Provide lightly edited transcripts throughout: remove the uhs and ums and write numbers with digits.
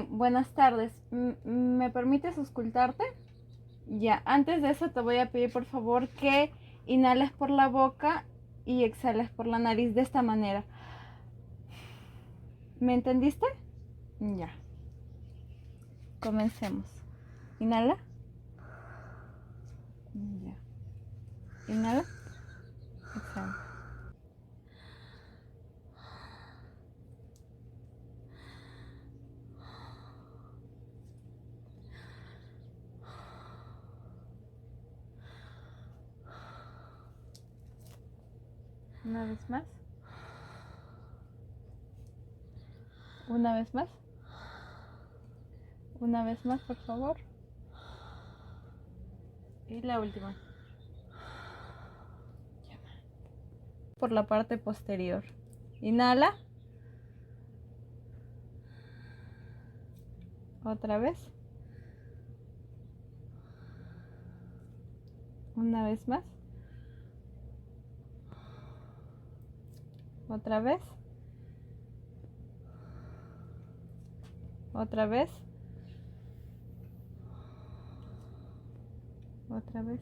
Buenas tardes. ¿Me permites auscultarte? Ya, antes de eso te voy a pedir por favor que inhales por la boca y exhales por la nariz de esta manera. ¿Me entendiste? Ya. Comencemos. Inhala. Ya. Inhala. Exhala. Una vez más. Una vez más. Una vez más, por favor. Y la última. Por la parte posterior. Inhala. Otra vez. Una vez más. Otra vez. Otra vez. Otra vez.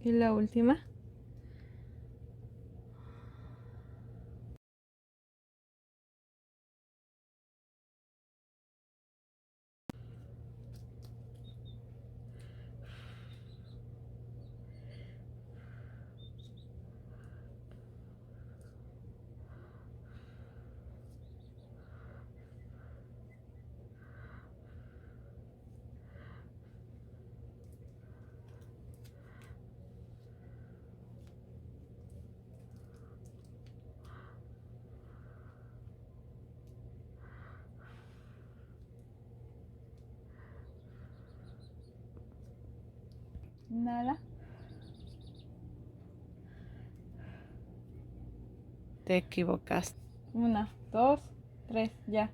Y la última. Inhala. Te equivocaste. Una, dos, tres, ya.